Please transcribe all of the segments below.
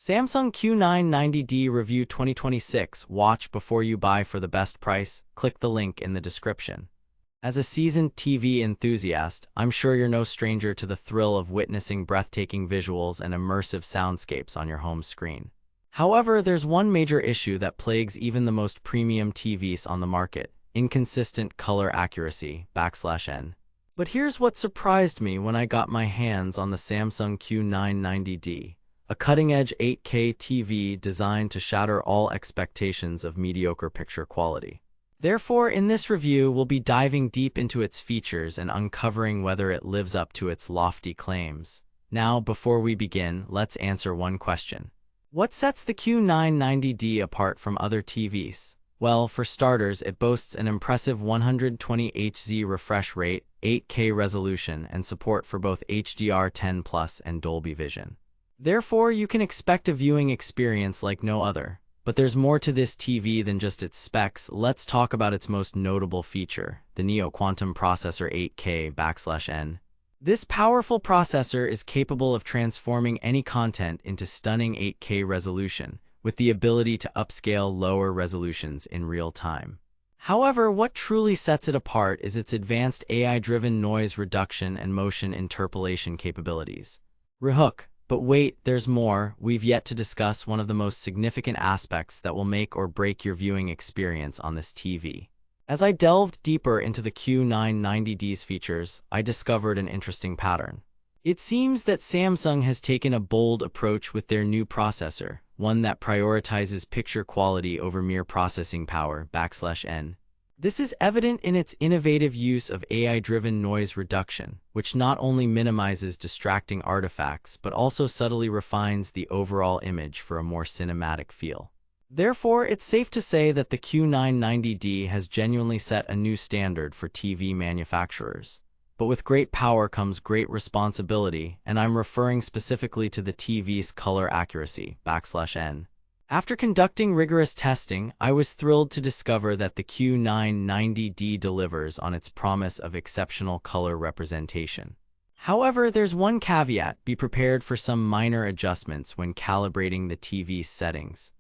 Samsung Q990D Review 2026. Watch before you buy for the best price. Click the link in the description. As a seasoned TV enthusiast, I'm sure you're no stranger to the thrill of witnessing breathtaking visuals and immersive soundscapes on your home screen. However, there's one major issue that plagues even the most premium TVs on the market: inconsistent color accuracy, /N. But here's what surprised me when I got my hands on the Samsung Q990D. A cutting-edge 8K TV designed to shatter all expectations of mediocre picture quality. Therefore, in this review, we'll be diving deep into its features and uncovering whether it lives up to its lofty claims. Now, before we begin, let's answer one question. What sets the Q990D apart from other TVs? Well, for starters, it boasts an impressive 120 Hz refresh rate, 8K resolution, and support for both HDR10+ and Dolby Vision. Therefore, you can expect a viewing experience like no other. But there's more to this TV than just its specs. Let's talk about its most notable feature, the Neo Quantum Processor 8K/N. This powerful processor is capable of transforming any content into stunning 8K resolution, with the ability to upscale lower resolutions in real time. However, what truly sets it apart is its advanced AI-driven noise reduction and motion interpolation capabilities. But wait, there's more. We've yet to discuss one of the most significant aspects that will make or break your viewing experience on this TV. As I delved deeper into the Q990D's features, I discovered an interesting pattern. It seems that Samsung has taken a bold approach with their new processor, one that prioritizes picture quality over mere processing power, /N. This is evident in its innovative use of AI-driven noise reduction, which not only minimizes distracting artifacts but also subtly refines the overall image for a more cinematic feel. Therefore, it's safe to say that the Q990D has genuinely set a new standard for TV manufacturers. But with great power comes great responsibility, and I'm referring specifically to the TV's color accuracy, /N. After conducting rigorous testing, I was thrilled to discover that the Q990D delivers on its promise of exceptional color representation. However, there's one caveat: be prepared for some minor adjustments when calibrating the TV's settings.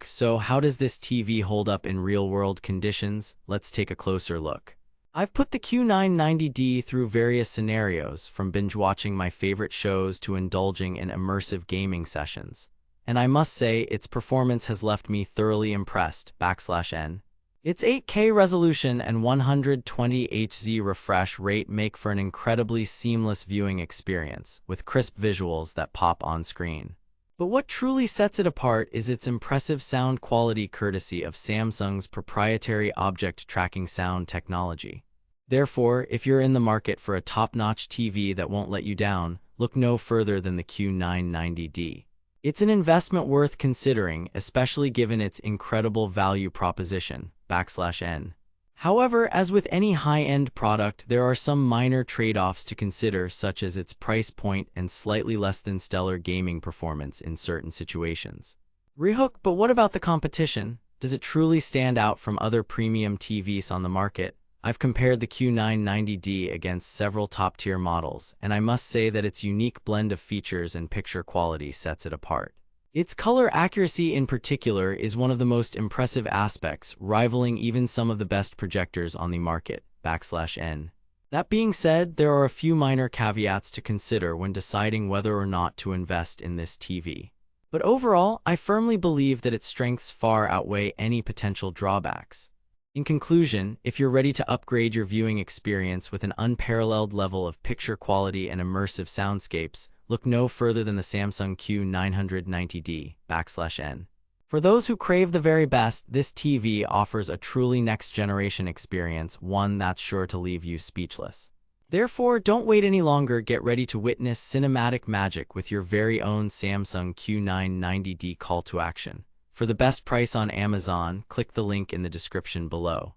So how does this TV hold up in real-world conditions? Let's take a closer look. I've put the Q990D through various scenarios, from binge-watching my favorite shows to indulging in immersive gaming sessions. And I must say, its performance has left me thoroughly impressed, /N. Its 8K resolution and 120 Hz refresh rate make for an incredibly seamless viewing experience, with crisp visuals that pop on screen. But what truly sets it apart is its impressive sound quality, courtesy of Samsung's proprietary object tracking sound technology. Therefore, if you're in the market for a top-notch TV that won't let you down, look no further than the Q990D. It's an investment worth considering, especially given its incredible value proposition, /N. However, as with any high-end product, there are some minor trade-offs to consider, such as its price point and slightly less than stellar gaming performance in certain situations. But what about the competition? Does it truly stand out from other premium TVs on the market? I've compared the Q990D against several top-tier models, and I must say that its unique blend of features and picture quality sets it apart. Its color accuracy in particular is one of the most impressive aspects, rivaling even some of the best projectors on the market, /N. That being said, there are a few minor caveats to consider when deciding whether or not to invest in this TV. But overall, I firmly believe that its strengths far outweigh any potential drawbacks. In conclusion, if you're ready to upgrade your viewing experience with an unparalleled level of picture quality and immersive soundscapes, look no further than the Samsung Q990D /N. For those who crave the very best, this TV offers a truly next-generation experience, one that's sure to leave you speechless. Therefore, don't wait any longer. Get ready to witness cinematic magic with your very own Samsung Q990D. Call to action. For the best price on Amazon, click the link in the description below.